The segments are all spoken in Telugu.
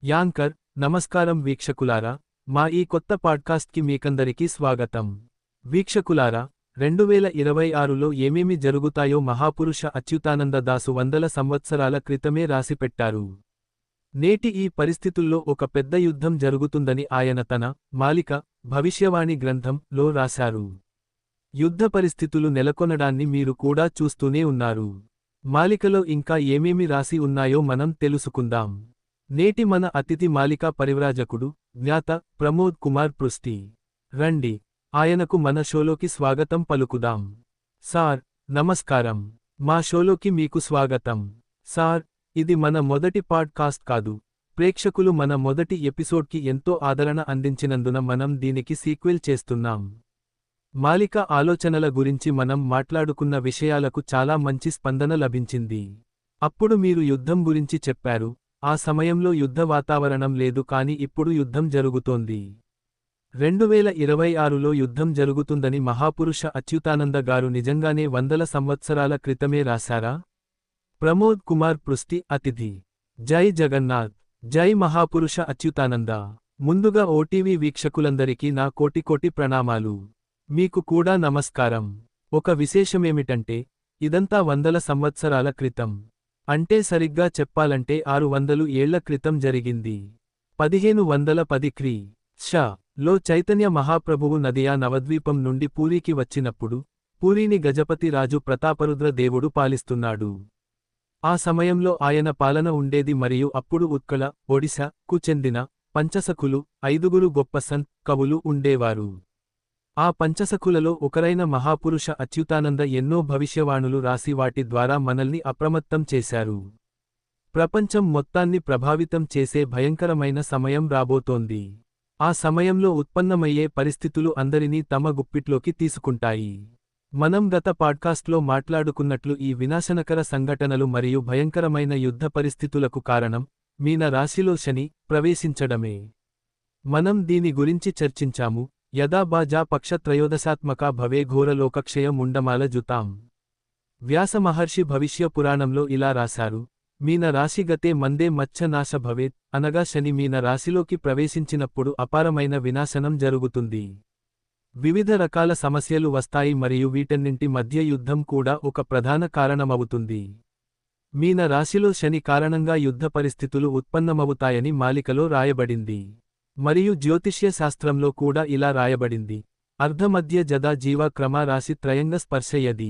యాంకర్ నమస్కారం వీక్షకులారా, మా ఈ కొత్త పాడ్కాస్ట్కి మీకందరికీ స్వాగతం. వీక్షకులారా, 2026లో ఏమేమి జరుగుతాయో మహాపురుష అచ్యుతానంద దాసు వందల సంవత్సరాల క్రితమే రాసిపెట్టారు. నేటి ఈ పరిస్థితుల్లో ఒక పెద్ద యుద్ధం జరుగుతుందని ఆయన తన మాలిక భవిష్యవాణి గ్రంథంలో రాశారు. యుద్ధ పరిస్థితులు నెలకొనడాన్ని మీరు కూడా చూస్తూనే ఉన్నారు. మాలికలో ఇంకా ఏమేమి రాసి ఉన్నాయో మనం తెలుసుకుందాం. నేటి మన అతిథి మాలికా పరివ్రాజకుడు, జ్ఞాత ప్రమోద్ కుమార్ పృష్టి. రండి, ఆయనకు మన షోలోకి స్వాగతం పలుకుదాం. సార్, నమస్కారం. మా షోలోకి మీకు స్వాగతం. సార్, ఇది మన మొదటి పాడ్కాస్ట్ కాదు. ప్రేక్షకులు మన మొదటి ఎపిసోడ్కి ఎంతో ఆదరణ అందించినందున మనం దీనికి సీక్వెల్ చేస్తున్నాం. మాలిక ఆలోచనల గురించి మనం మాట్లాడుకున్న విషయాలకు చాలా మంచి స్పందన లభించింది. అప్పుడు మీరు యుద్ధం గురించి చెప్పారు. ఆ సమయంలో యుద్ధ వాతావరణం లేదు, కానీ ఇప్పుడు యుద్ధం జరుగుతోంది. 2026లో యుద్ధం జరుగుతుందని మహాపురుష అచ్యుతానంద గారు నిజంగానే వందల సంవత్సరాల క్రితమే రాశారా? ప్రమోద్ కుమార్ పృష్టి, అతిథి. జై జగన్నాథ్. జై మహాపురుష అచ్యుతానంద. ముందుగా ఓటీవీ వీక్షకులందరికీ నా కోటి ప్రణామాలు. మీకు కూడా నమస్కారం. ఒక విశేషమేమిటంటే, ఇదంతా వందల సంవత్సరాల క్రితం. అంటే సరిగ్గా చెప్పాలంటే 600 ఏళ్ల క్రితం జరిగింది. 1510 క్రీ.శ.లో చైతన్య మహాప్రభువు నదియా నవద్వీపం నుండి పూరీకి వచ్చినప్పుడు, పూరీని గజపతి రాజు ప్రతాపరుద్ర దేవుడు పాలిస్తున్నాడు. ఆ సమయంలో ఆయన పాలన ఉండేది మరియు అప్పుడు ఉత్కళ, ఒడిశా.కు చెందిన పంచసఖులు, 5గురు గొప్ప సంత్ కవులు ఉండేవారు. ఆ పంచసఖులలో ఒకరైన మహాపురుష అచ్యుతానంద ఎన్నో భవిష్యవాణులు రాసి వాటి ద్వారా మనల్ని అప్రమత్తం చేశారు. ప్రపంచం మొత్తాన్ని ప్రభావితం చేసే భయంకరమైన సమయం రాబోతోంది. ఆ సమయంలో ఉత్పన్నమయ్యే పరిస్థితులు అందరినీ తమ గుప్పిట్లోకి తీసుకుంటాయి. మనం గత పాడ్కాస్ట్లో మాట్లాడుకున్నట్లు ఈ వినాశనకర సంఘటనలు మరియు భయంకరమైన యుద్ధ పరిస్థితులకు కారణం మీన రాశిలో శని ప్రవేశించడమే. మనం దీని గురించి చర్చించాము. యదా బాజా పక్ష త్రయోదశాత్మక భవే ఘోరలోకక్షయ ముండమాల జుతాం. వ్యాస మహర్షి భవిష్య పురాణంలో ఇలా రాశారు: మీన రాశి గతే మందే మచ్చ నాశ భవేత్, అనగా శని మీన రాశిలోకి ప్రవేశించినప్పుడు అపారమైన వినాశనం జరుగుతుంది. వివిధ రకాల సమస్యలు వస్తాయి మరియు వీటన్నింటి మధ్య యుద్ధం కూడా ఒక ప్రధాన కారణమవుతుంది. మీన రాశిలో శని కారణంగా యుద్ధ పరిస్థితులు ఉత్పన్నమవుతాయని మాలికలో రాయబడింది. మరియు జ్యోతిష్య శాస్త్రంలో కూడా ఇలా రాయబడింది: అర్ధమధ్య జదా జీవ క్రమ రాశి త్రయంగ స్పర్శయది.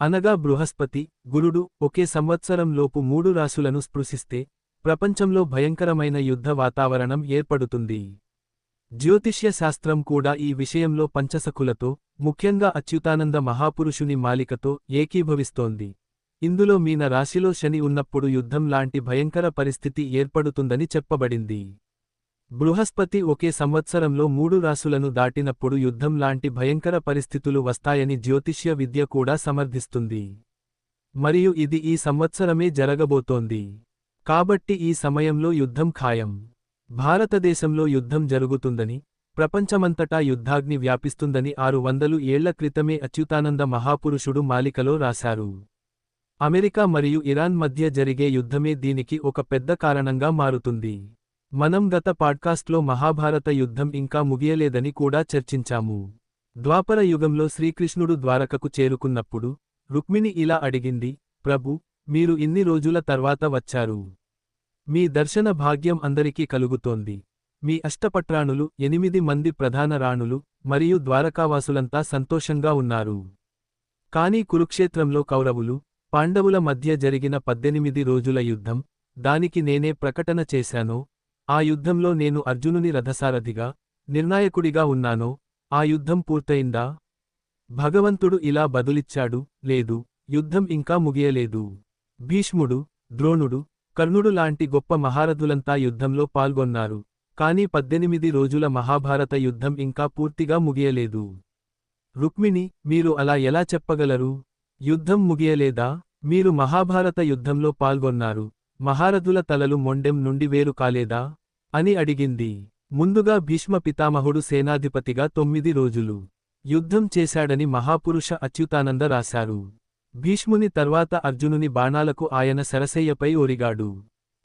అనగా బృహస్పతి, గురుడు ఒకే సంవత్సరంలోపు 3 రాశులను స్పృశిస్తే ప్రపంచంలో భయంకరమైన యుద్ధ వాతావరణం ఏర్పడుతుంది. జ్యోతిష్య శాస్త్రం కూడా ఈ విషయంలో పంచసఖులతో, ముఖ్యంగా అచ్యుతానంద మహాపురుషుని మాలికతో ఏకీభవిస్తోంది. ఇందులో మీన రాశిలో శని ఉన్నప్పుడు యుద్ధం లాంటి భయంకర పరిస్థితి ఏర్పడుతుందని చెప్పబడింది. బృహస్పతి ఒకే సంవత్సరంలో 3 రాశులను దాటినప్పుడు యుద్ధం లాంటి భయంకర పరిస్థితులు వస్తాయని జ్యోతిష్య విద్య కూడా సమర్థిస్తుంది. మరియు ఇది ఈ సంవత్సరమే జరగబోతోంది. కాబట్టి ఈ సమయంలో యుద్ధం ఖాయం. భారతదేశంలో యుద్ధం జరుగుతుందని, ప్రపంచమంతటా యుద్ధాగ్ని వ్యాపిస్తుందని 600 ఏళ్ల క్రితమే అచ్యుతానంద మహాపురుషుడు మాలికలో రాశారు. అమెరికా మరియు ఇరాన్ మధ్య జరిగే యుద్ధమే దీనికి ఒక పెద్ద కారణంగా మారుతుంది. మనం గత పాడ్కాస్ట్లో మహాభారత యుద్ధం ఇంకా ముగియలేదని కూడా చర్చించాము. ద్వాపర యుగంలో శ్రీకృష్ణుడు ద్వారకకు చేరుకున్నప్పుడు రుక్మిణి ఇలా అడిగింది: ప్రభు, మీరు ఇన్ని రోజుల తర్వాత వచ్చారు. మీ దర్శన భాగ్యం అందరికీ కలుగుతోంది. మీ అష్టపట్రాణులు, 8 మంది ప్రధాన రాణులు మరియు ద్వారకావాసులంతా సంతోషంగా ఉన్నారు. కానీ కురుక్షేత్రంలో కౌరవులు, పాండవుల మధ్య జరిగిన 18 రోజుల యుద్ధం, దానికి నేనే ప్రకటన చేశానో, ఆ యుద్ధంలో నేను అర్జునుని రథసారథిగా, నిర్ణాయకుడిగా ఉన్నానో, ఆ యుద్ధం పూర్తయిందా? భగవంతుడు ఇలా బదులిచ్చాడు: లేదు, యుద్ధం ఇంకా ముగియలేదు. భీష్ముడు, ద్రోణుడు, కర్ణుడు లాంటి గొప్ప మహారథులంతా యుద్ధంలో పాల్గొన్నారు, కానీ 18 రోజుల మహాభారత యుద్ధం ఇంకా పూర్తిగా ముగియలేదు. రుక్మిణి, మీరు అలా ఎలా చెప్పగలరు? యుద్ధం ముగియలేదా? మీరు మహాభారత యుద్ధంలో పాల్గొన్నారు, మహారథుల తలలు మొండెం నుండి వేరు కాలేదా? అని అడిగింది. ముందుగా భీష్మ పితామహుడు సేనాధిపతిగా 9 రోజులు యుద్ధం చేశాడని మహాపురుష అచ్యుతానంద రాశారు. భీష్ముని తర్వాత అర్జునుని బాణాలకు ఆయన శరశయ్యపై ఒరిగాడు.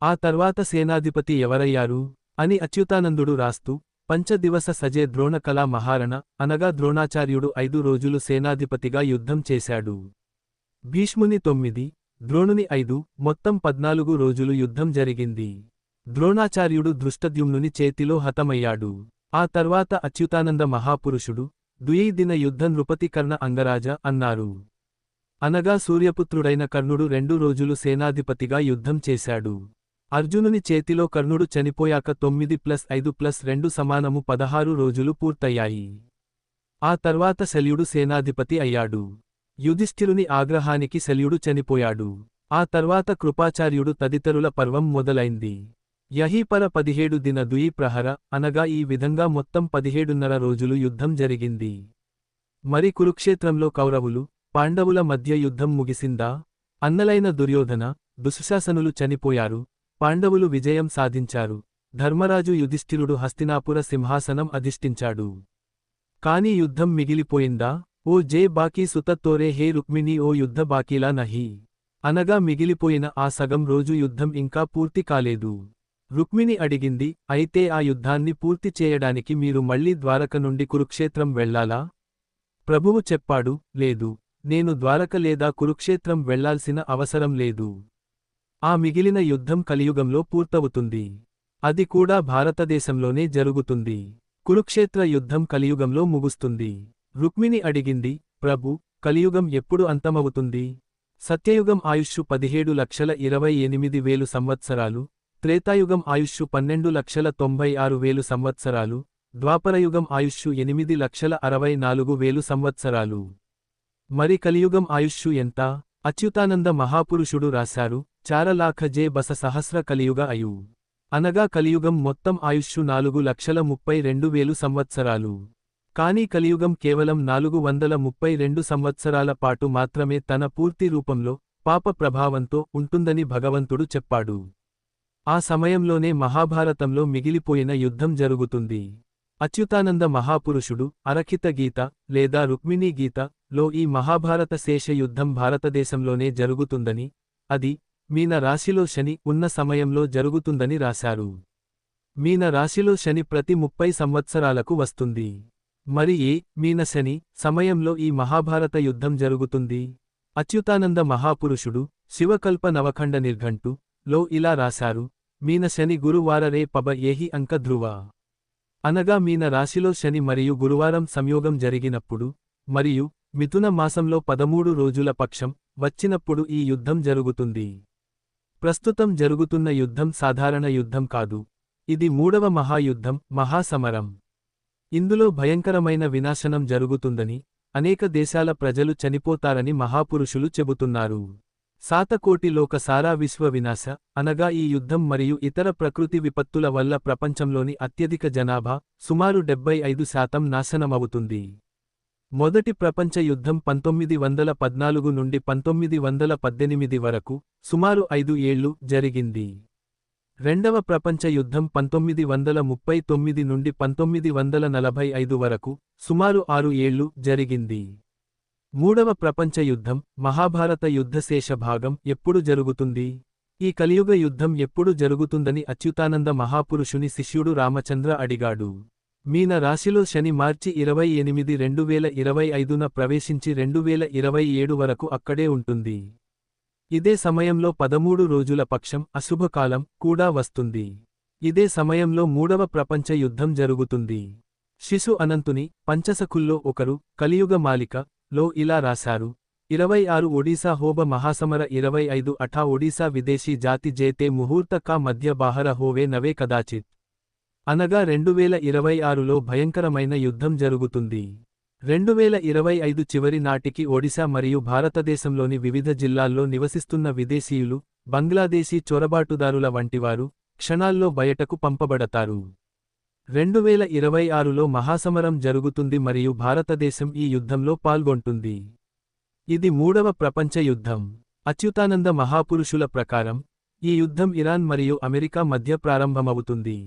ఆ తర్వాత సేనాధిపతి ఎవరయ్యారు అని అచ్యుతానందుడు రాస్తూ పంచదివస సజే ద్రోణకళా మహారణ అనగా ద్రోణాచార్యుడు 5 రోజులు సేనాధిపతిగా యుద్ధం చేశాడు. భీష్ముని 9, ద్రోణుని 5, మొత్తం 14 రోజులు యుద్ధం జరిగింది. ద్రోణాచార్యుడు ధృష్టద్యుమ్నుని చేతిలో హతమయ్యాడు. ఆ తర్వాత అచ్యుతానంద మహాపురుషుడు ద్విదిన యుద్ధ నృపతి కర్ణ అంగరాజ అన్నారు. అనగా సూర్యపుత్రుడైన కర్ణుడు 2 రోజులు సేనాధిపతిగా యుద్ధం చేశాడు. అర్జునుని చేతిలో కర్ణుడు చనిపోయాక 9+5+2 సమానము 16 రోజులు పూర్తయ్యాయి. ఆ తర్వాత శల్యుడు సేనాధిపతి అయ్యాడు. యుధిష్ఠిరుని ఆగ్రహానికి శల్యుడు చనిపోయాడు. ఆ తర్వాత కృపాచార్యుడు తదితరుల పర్వం మొదలైంది. యహీపర 17 దిన ద్వి ప్రహర అనగా ఈ విధంగా మొత్తం 17.5 రోజులు యుద్ధం జరిగింది. మరి కురుక్షేత్రంలో కౌరవులు, పాండవుల మధ్య యుద్ధం ముగిసిందా? అన్నలైన దుర్యోధన, దుశ్శాసనులు చనిపోయారు. పాండవులు విజయం సాధించారు. ధర్మరాజు యుధిష్ఠిరుడు హస్తినాపుర సింహాసనం అధిష్ఠించాడు. కాని యుద్ధం మిగిలిపోయిందా? ఓ జే బాకీ సుత తోరే హే రుక్మిణీ ఓ యుద్ధ బాకీలా నహి. అనగా మిగిలిపోయిన ఆ సగం రోజు యుద్ధం ఇంకా పూర్తి కాలేదు. రుక్మిణి అడిగింది, అయితే ఆ యుద్ధాన్ని పూర్తి చేయడానికి మీరు మళ్లీ ద్వారక నుండి కురుక్షేత్రం వెళ్లాలా? ప్రభువు చెప్పాడు, లేదు, నేను ద్వారక లేదా కురుక్షేత్రం వెళ్లాల్సిన అవసరం లేదు. ఆ మిగిలిన యుద్ధం కలియుగంలో పూర్తవుతుంది. అది కూడా భారతదేశంలోనే జరుగుతుంది. కురుక్షేత్ర యుద్ధం కలియుగంలో ముగుస్తుంది. రుక్మిణి అడిగింది, ప్రభు, కలియుగం ఎప్పుడు అంతమవుతుంది? సత్యయుగం ఆయుష్షు 17,28,000 సంవత్సరాలు, త్రేతాయుగం ఆయుష్షు 12,96,000 సంవత్సరాలు, ద్వాపరయుగం ఆయుష్షు 8,64,000 సంవత్సరాలు. మరి కలియుగం ఆయుష్షు ఎంత? అచ్యుతానంద మహాపురుషుడు రాశారు, 4,00,000 బస సహస్ర కలియుగ అయు. అనగా కలియుగం మొత్తం ఆయుష్షు 4,32,000 సంవత్సరాలు. కానీ కలియుగం కేవలం 432 సంవత్సరాల పాటు మాత్రమే తన పూర్తి రూపంలో, పాప ప్రభావంతో ఉంటుందని భగవంతుడు చెప్పాడు. ఆ సమయంలోనే మహాభారతంలో మిగిలిపోయిన యుద్ధం జరుగుతుంది. అచ్యుతానంద మహాపురుషుడు అరఖిత గీత లేదా రుక్మిణీ గీత లో ఈ మహాభారత శేష యుద్ధం భారతదేశంలోనే జరుగుతుందని, అది మీన రాశిలో శని ఉన్న సమయంలో జరుగుతుందని రాశారు. మీన రాశిలో శని ప్రతి 30 సంవత్సరాలకు వస్తుంది. మరి ఏ మీన శని సమయంలో ఈ మహాభారత యుద్ధం జరుగుతుంది? అచ్యుతానంద మహాపురుషుడు శివకల్ప నవఖండ నిర్ఘంటు లో ఇలా రాశారు, మీన శని గురువార రే పబ ఏహి అంక ధ్రువ. అనగా మీన రాశిలో శని మరియు గురువారం సంయోగం జరిగినప్పుడు, మరియు మిథున మాసంలో 13 రోజుల పక్షం వచ్చినప్పుడు ఈ యుద్ధం జరుగుతుంది. ప్రస్తుతం జరుగుతున్న యుద్ధం సాధారణ యుద్ధం కాదు. ఇది 3వ మహాయుద్ధం, మహాసమరం. ఇందులో భయంకరమైన వినాశనం జరుగుతుందని, అనేక దేశాల ప్రజలు చనిపోతారని మహాపురుషులు చెబుతున్నారు. సాతకోటి లోక సారా విశ్వ వినాశ అనగా ఈ యుద్ధం మరియు ఇతర ప్రకృతి విపత్తుల వల్ల ప్రపంచంలోని అత్యధిక జనాభా, సుమారు 75% నాశనమవుతుంది. మొదటి ప్రపంచ యుద్ధం 1914 నుండి 1918 వరకు, సుమారు 5 ఏళ్లు జరిగింది. రెండవ ప్రపంచ యుద్ధం 1939 నుండి 1945 వరకు, సుమారు 6 ఏళ్లు జరిగింది. మూడవ ప్రపంచ యుద్ధం, మహాభారత యుద్ధ శేష భాగం ఎప్పుడు జరుగుతుంది? ఈ కలియుగ యుద్ధం ఎప్పుడు జరుగుతుందని అచ్యుతానంద మహాపురుషుని శిష్యుడు రామచంద్ర అడిగాడు. మీన రాశిలో శని మార్చి 28, 2025న ప్రవేశించి 2027 వరకు అక్కడే ఉంటుంది. ఇదే సమయంలో 13 రోజుల పక్షం అశుభకాలం కూడా వస్తుంది. ఇదే సమయంలో మూడవ ప్రపంచ యుద్ధం జరుగుతుంది. శిశు అనంతుని పంచసఖుల్లో ఒకరు కలియుగ మాలిక లో ఇలా రాశారు, 26 ఒడిశా హోబ మహాసమర 25 అఠా ఒడిశా విదేశీ జాతి జేతే ముహూర్త కా మధ్య బాహర హోవే నవే కదాచిత్. అనగా 2026లో భయంకరమైన యుద్ధం జరుగుతుంది. 2025 చివరి నాటికి ఒడిశా మరియు భారతదేశంలోని వివిధ జిల్లాల్లో నివసిస్తున్న విదేశీయులు, బంగ్లాదేశీ చొరబాటుదారుల వంటివారు క్షణాల్లో బయటకు పంపబడతారు. 2026లో మహాసమరం జరుగుతుంది మరియు భారతదేశం ఈ యుద్ధంలో పాల్గొంటుంది. ఇది మూడవ ప్రపంచ యుద్ధం. అచ్యుతానంద మహాపురుషుల ప్రకారం, ఈ యుద్ధం ఇరాన్ మరియు అమెరికా మధ్య ప్రారంభమవుతుంది.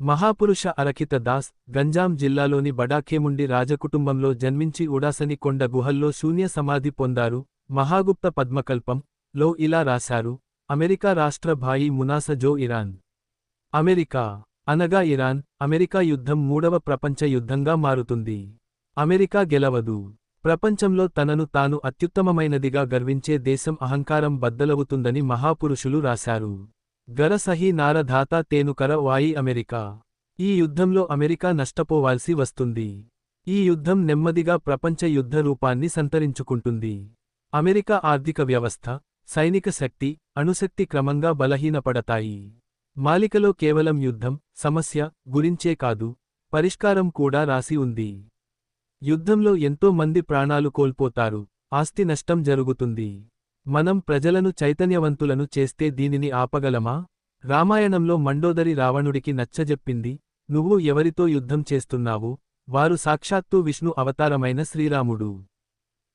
మహాపురుష అరఖిత దాస్, గంజాం జిల్లాలోని బడాఖేముండి రాజకుటుంబంలో జన్మించి ఉడాసని కొండ గుహల్లో శూన్య సమాధి పొందారు. మహాగుప్త పద్మకల్పం లో ఇలా రాశారు, అమెరికా రాష్ట్ర భాయి మునాస జో ఇరాన్. అమెరికా అనగా ఇరాన్, అమెరికా యుద్ధం మూడవ ప్రపంచ యుద్ధంగా మారుతుంది. అమెరికా గెలవదు. ప్రపంచంలో తనను తాను అత్యుత్తమమైనదిగా గర్వించే దేశం అహంకారం బద్దలవుతుందని మహాపురుషులు రాశారు. గర సహీ నార ధాతా తేనుకర వాయి అమెరికా. ఈ యుద్ధంలో అమెరికా నష్టపోవాల్సి వస్తుంది. ఈ యుద్ధం నెమ్మదిగా ప్రపంచ యుద్ధ రూపాన్ని సంతరించుకుంటుంది. అమెరికా ఆర్థిక వ్యవస్థ, సైనిక శక్తి, అణుశక్తి క్రమంగా బలహీనపడతాయి. మాలికలో కేవలం యుద్ధం సమస్య గురించే కాదు, పరిష్కారం కూడా రాసి ఉంది. యుద్ధంలో ఎంతో మంది ప్రాణాలు కోల్పోతారు, ఆస్తి నష్టం జరుగుతుంది. మనం ప్రజలను చైతన్యవంతులను చేస్తే దీనిని ఆపగలమా? రామాయణంలో మండోదరి రావణుడికి నచ్చజెప్పింది, నువ్వు ఎవరితో యుద్ధం చేస్తున్నావు? వారు సాక్షాత్తు విష్ణు అవతారమైన శ్రీరాముడు.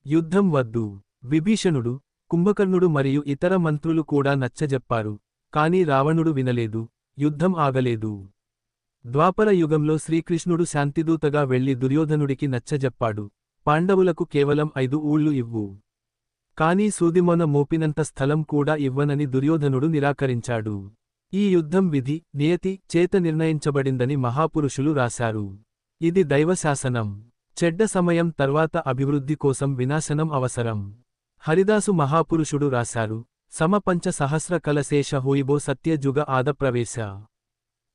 యుద్ధం వద్దు. విభీషణుడు, కుంభకర్ణుడు మరియు ఇతర మంత్రులు కూడా నచ్చజెప్పారు, కాని రావణుడు వినలేదు. యుద్ధం ఆగలేదు. ద్వాపర యుగంలో శ్రీకృష్ణుడు శాంతిదూతగా వెళ్లి దుర్యోధనుడికి నచ్చజెప్పాడు, పాండవులకు కేవలం 5 ఊళ్ళు ఇవ్వు. కాని సూదిమొన మోపినంత స్థలం కూడా ఇవ్వనని దుర్యోధనుడు నిరాకరించాడు. ఈ యుద్ధం విధి, నియతి చేత నిర్ణయించబడిందని మహాపురుషులు రాశారు. ఇది దైవశాసనం. చెడ్డ సమయం తర్వాత అభివృద్ధి కోసం వినాశనం అవసరం. హరిదాసు మహాపురుషుడు రాశారు, సమ పంచ సహస్ర కలశేష హోయిబో సత్యజుగ ఆదప్రవేశ.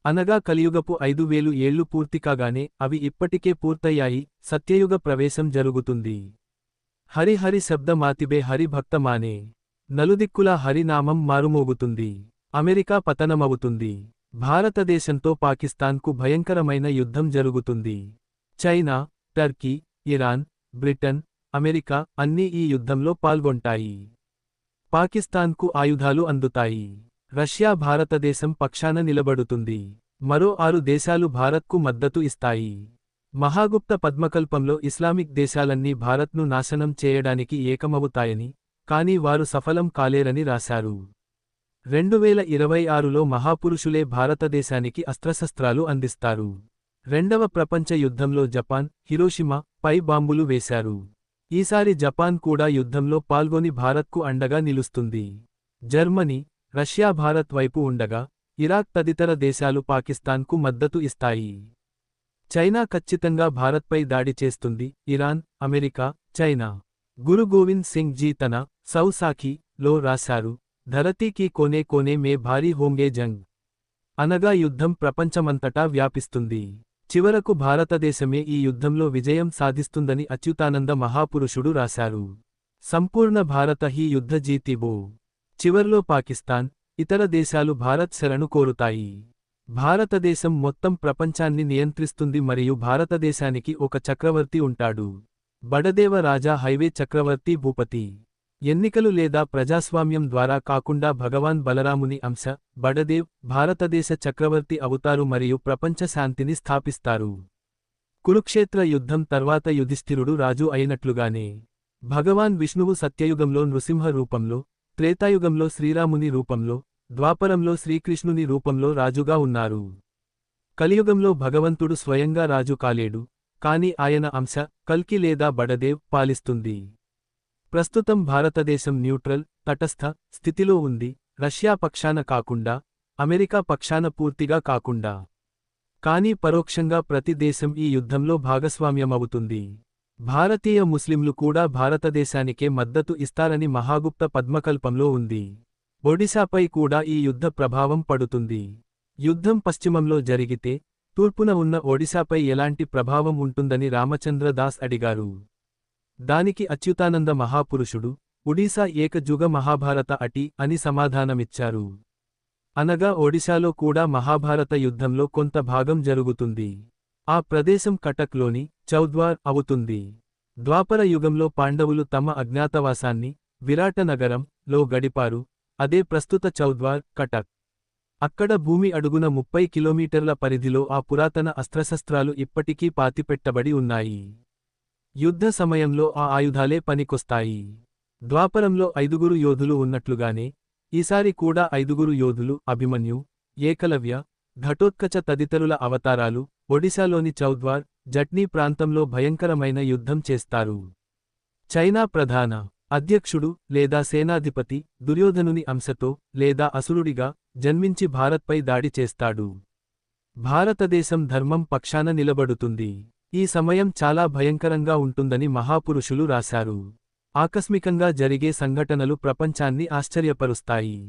అనగా కలియుగపు 5000 ఏళ్లు పూర్తికాగానే అవి ఇప్పటికే పూర్తయ్యాయి, సత్యయుగ ప్రవేశం జరుగుతుంది. హరి హరి శబ్ద మాతిబే హరి భక్త మానే. నలుదిక్కులా హరినామం మారుమోగుతుంది. అమెరికా పతనమవుతుంది. భారతదేశంతో పాకిస్తాన్కు భయంకరమైన యుద్ధం జరుగుతుంది. China, Turkey, Iran, Britain, America అన్నీ ఈ యుద్ధంలో పాల్గొంటాయి. పాకిస్తాన్కు ఆయుధాలు అందుతాయి. రష్యా భారతదేశం పక్షాన నిలబడుతుంది. మరో 6 దేశాలు భారత్కు మద్దతు ఇస్తాయి. మహాగుప్త పద్మకల్పంలో ఇస్లామిక్ దేశాలన్నీ భారత్ను నాశనం చేయడానికి ఏకమవుతాయని, కాని వారు సఫలం కాలేరని రాశారు. 2026లో మహాపురుషులే భారతదేశానికి అస్త్రశస్త్రాలు అందిస్తారు. రెండవ ప్రపంచ యుద్ధంలో జపాన్, హిరోషిమా పై బాంబులు వేశారు. ఈసారి జపాన్ కూడా యుద్ధంలో పాల్గొని భారత్కు అండగా నిలుస్తుంది. జర్మనీ, రష్యా భారత్ వైపు ఉండగా, ఇరాక్ తదితర దేశాలు పాకిస్తాన్కు మద్దతు ఇస్తాయి. చైనా ఖచ్చితంగా భారత్పై దాడి చేస్తుంది. Iran, America, China. Guru Govind Singh ji తన సౌసాఖీ లో రాశారు, ధరతీ కీ కోనే కోనే మే భారీ హోంగే జంగ్. అనగా యుద్ధం ప్రపంచమంతటా వ్యాపిస్తుంది. చివరకు భారతదేశమే ఈ యుద్ధంలో విజయం సాధిస్తుందని అచ్యుతానంద మహాపురుషుడు రాశారు. సంపూర్ణ భారత హీ యుద్ధ జీతిబో. చివర్లో పాకిస్తాన్, ఇతర దేశాలు భారత్ శరణు కోరుతాయి. భారతదేశం మొత్తం ప్రపంచాన్ని నియంత్రిస్తుంది మరియు భారతదేశానికి ఒక చక్రవర్తి ఉంటాడు. బడదేవ రాజా హైవే చక్రవర్తి భూపతి. ఎన్నికలు లేదా ప్రజాస్వామ్యం ద్వారా కాకుండా భగవాన్ బలరాముని అంశ, బడదేవ్, భారతదేశ చక్రవర్తి అవుతారు మరియు ప్రపంచ శాంతిని స్థాపిస్తారు. కురుక్షేత్ర యుద్ధం తర్వాత యుధిష్ఠిరుడు రాజు అయినట్లుగానే, భగవాన్ విష్ణువు సత్యయుగంలో నృసింహ రూపంలో, త్రేతాయుగంలో శ్రీరాముని రూపంలో, ద్వాపరంలో శ్రీకృష్ణుని రూపంలో రాజుగా ఉన్నారు. కలియుగంలో భగవంతుడు స్వయంగా రాజు కాలేడు, కాని ఆయన అంశ, కల్కి లేదా బడదేవ్ పాలిస్తుంది. ప్రస్తుతం భారతదేశం న్యూట్రల్, తటస్థ స్థితిలో ఉంది, రష్యా పక్షాన కాకుండా, అమెరికా పక్షాన పూర్తిగా కాకుండా. కానీ పరోక్షంగా ప్రతి దేశం ఈ యుద్ధంలో భాగస్వామ్యమవుతుంది. భారతీయ ముస్లింలు కూడా భారతదేశానికే మద్దతు ఇస్తారని మహాగుప్త పద్మకల్పంలో ఉంది. ఒడిశాపై కూడా ఈ యుద్ధ ప్రభావం పడుతుంది. యుద్ధం పశ్చిమంలో జరిగితే, తూర్పున ఉన్న ఒడిశాపై ఎలాంటి ప్రభావం ఉంటుందని రామచంద్ర దాస్ అడిగారు. దానికి అచ్యుతానంద మహాపురుషుడు, ఒడిశా ఏకజుగ మహాభారత అటి అని సమాధానమిచ్చారు. అనగా ఒడిశాలో కూడా మహాభారత యుద్ధంలో కొంత భాగం జరుగుతుంది. ఆ ప్రదేశం కటక్లోని చౌద్వార్ అవుతుంది. ద్వాపర యుగంలో పాండవులు తమ అజ్ఞాతవాసాన్ని విరాటనగరం లో గడిపారు, అదే ప్రస్తుత చౌద్వార్, కటక్. అక్కడ భూమి అడుగున 30 కిలోమీటర్ల పరిధిలో ఆ పురాతన అస్త్రశస్త్రాలు ఇప్పటికీ పాతిపెట్టబడి ఉన్నాయి. యుద్ధ సమయంలో ఆ ఆయుధాలే పనికొస్తాయి. ద్వాపరంలో 5గురు యోధులు ఉన్నట్లుగానే, ఈసారి కూడా 5గురు యోధులు అభిమన్యు, ఏకలవ్య, ఘటోత్కచ తదితరుల అవతారాలు ఒడిశాలోని చౌద్వార్, జట్నీ ప్రాంతంలో భయంకరమైన యుద్ధం చేస్తారు. చైనా ప్రధాన అధ్యక్షుడు లేదా సేనాధిపతి దుర్యోధనుని అంశతో లేదా అసురుడిగా జన్మించి భారత్పై దాడి చేస్తాడు. భారతదేశం ధర్మం పక్షాన నిలబడుతుంది. ఈ సమయం చాలా భయంకరంగా ఉంటుందని మహాపురుషులు రాశారు. ఆకస్మికంగా జరిగే సంఘటనలు ప్రపంచాన్ని ఆశ్చర్యపరుస్తాయి.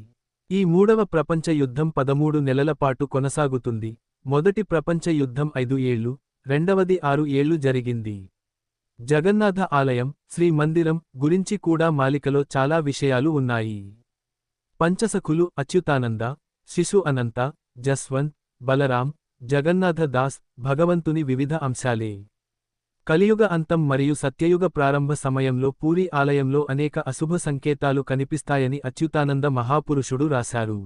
ఈ మూడవ ప్రపంచ యుద్ధం 13 నెలల పాటు కొనసాగుతుంది. మొదటి ప్రపంచ యుద్ధం 5 ఏళ్లు, రెండవది 6 ఏళ్లు జరిగింది. జగన్నాథ ఆలయం, శ్రీ మందిరం గురించి కూడా మాలికలో చాలా విషయాలు ఉన్నాయి. పంచసఖులు అచ్యుతానంద, శిశు అనంత, జస్వంత్, బలరాం, జగన్నాథ దాస్ భగవంతుని వివిధ అంశాలే. కలియుగ అంతం మరియు సత్యయుగ ప్రారంభ సమయంలో పూరి ఆలయంలో అనేక అశుభ సంకేతాలు కనిపిస్తాయని అచ్యుతానంద మహాపురుషుడు రాశారు.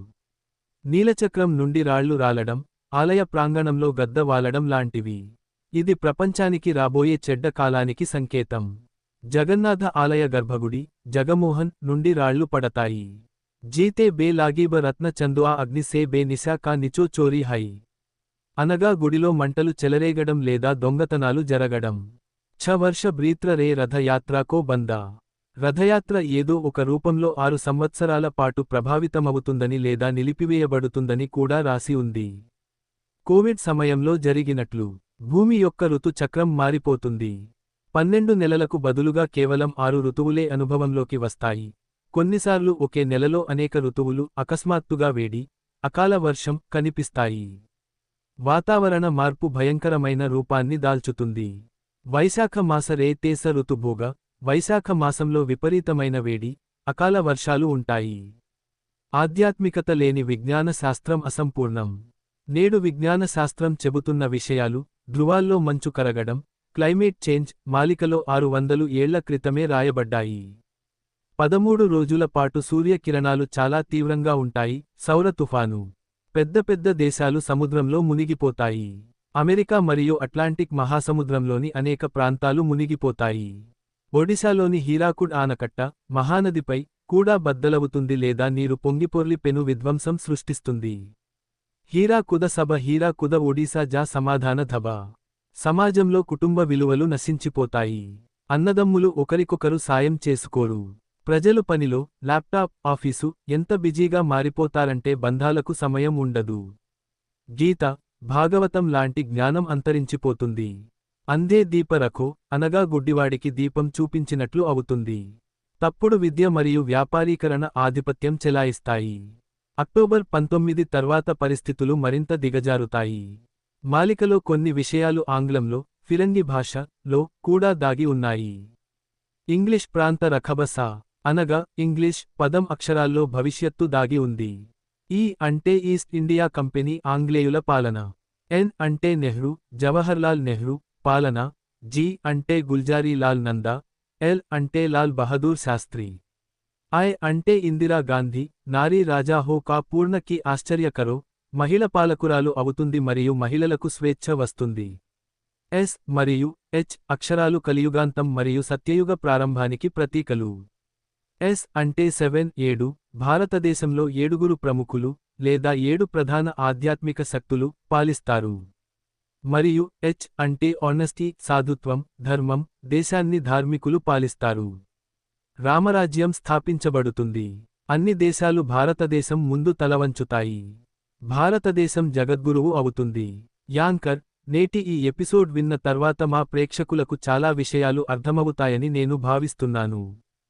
నీలచక్రం నుండి రాళ్లు రాలడం, ఆలయ ప్రాంగణంలో గద్ద వాలడం లాంటివి. ఇది ప్రపంచానికి రాబోయే చెడ్డ కాలానికి సంకేతం. జగన్నాథ ఆలయ గర్భగుడి, జగమోహన్ నుండి రాళ్లు పడతాయి. జీతే బే లాగీబ రత్న చందుఆ అగ్ని సే బే నిశా కా నిచో చోరీ హై. అనగా గుడిలో మంటలు చెలరేగడం లేదా దొంగతనాలు జరగడం. వర్ష బ్రీత్ర రే రథయాత్రాకో బందా. రథయాత్ర ఏదో ఒక రూపంలో 6 సంవత్సరాల పాటు ప్రభావితమవుతుందని లేదా నిలిపివేయబడుతుందని కూడా రాసి ఉంది. కోవిడ్ సమయంలో జరిగినట్లు భూమి యొక్క ఋతు చక్రం మారిపోతుంది. 12 నెలలకు బదులుగా కేవలం 6 ఋతువులే అనుభవంలోకి వస్తాయి. కొన్నిసార్లు ఒకే నెలలో అనేక ఋతువులు అకస్మాత్తుగా వేడి, అకాల వర్షం కనిపిస్తాయి. వాతావరణ మార్పు భయంకరమైన రూపాన్ని దాల్చుతుంది. వైశాఖ మాస రే తేస ఋతుభోగ. వైశాఖ మాసంలో విపరీతమైన వేడి, అకాల వర్షాలు ఉంటాయి. ఆధ్యాత్మికత లేని విజ్ఞాన శాస్త్రం అసంపూర్ణం. నేడు విజ్ఞాన శాస్త్రం చెబుతున్న విషయాలు, ధృవాల్లో మంచు కరగడం, క్లైమేట్ చేంజ్ మాలికలో 600 ఏళ్ల క్రితమే రాయబడ్డాయి. 13 రోజుల పాటు సూర్యకిరణాలు చాలా తీవ్రంగా ఉంటాయి. సౌర తుఫాను. పెద్ద పెద్ద దేశాలు సముద్రంలో మునిగిపోతాయి. అమెరికా మరియు అట్లాంటిక్ మహాసముద్రంలోని అనేక ప్రాంతాలు మునిగిపోతాయి. ఒడిశాలోని హీరాకుడ్ ఆనకట్ట, మహానదిపై కూడా బద్దలవుతుంది లేదా నీరు పొంగిపొర్లి పెను విధ్వంసం సృష్టిస్తుంది. హీరాకుద సభ హీరాకుద ఒడిశా జా సమాధాన ధబ. సమాజంలో కుటుంబ విలువలు నశించిపోతాయి. అన్నదమ్ములు ఒకరికొకరు సాయం చేసుకోరు. ప్రజలు పనిలో, ల్యాప్టాప్, ఆఫీసు ఎంత బిజీగా మారిపోతారంటే బంధాలకు సమయం ఉండదు. గీత, భాగవతం లాంటి జ్ఞానం అంతరించిపోతుంది. అందే దీప రఖో అనగా గుడ్డివాడికి దీపం చూపించినట్లు అవుతుంది. తప్పుడు విద్య మరియు వ్యాపారీకరణ ఆధిపత్యం చెలాయిస్తాయి. అక్టోబర్ 19 తర్వాత పరిస్థితులు మరింత దిగజారుతాయి. మాలికలో కొన్ని విషయాలు ఆంగ్లంలో, ఫిరంగి భాష లో కూడా దాగి ఉన్నాయి. ఇంగ్లీష్ ప్రాంత రఖబసా అనగా ఇంగ్లీష్ పదం అక్షరాల్లో భవిష్యత్తు దాగి ఉంది. ఈ అంటే ఈస్ట్ ఇండియా కంపెనీ ఆంగ్లేయుల పాలన. ఎన్ అంటే నెహ్రూ, జవహర్లాల్ నెహ్రూ పాలన. జీ అంటే గుల్జారీ లాల్ నందా. ఎల్ అంటే లాల్ బహదూర్ శాస్త్రి. ఐ అంటే ఇందిరా గాంధీ. నారీ రాజా హో కా పూర్ణకి ఆశ్చర్యకరో మహిళ పాలకురాలు అవుతుంది మరియు మహిళలకు స్వేచ్ఛ వస్తుంది. ఎస్ మరియు హెచ్ అక్షరాలు కలియుగాంతం మరియు సత్యయుగ ప్రారంభానికి ప్రతీకలు. ఎస్ అంటే 7 భారతదేశంలో 7 ప్రముఖులు లేదా 7 ప్రధాన ఆధ్యాత్మిక శక్తులు పాలిస్తారు. మరియు హెచ్ అంటే ఆనెస్టీ సాధుత్వం, ధర్మం, దేశాన్ని ధార్మికులు పాలిస్తారు. రామరాజ్యం స్థాపించబడుతుంది. అన్ని దేశాలు భారతదేశం ముందు తలవంచుతాయి. భారతదేశం జగద్గురువు అవుతుంది. యాంకర్, నేటి ఈ ఎపిసోడ్ విన్న తర్వాత మా ప్రేక్షకులకు చాలా విషయాలు అర్థమవుతాయని నేను భావిస్తున్నాను.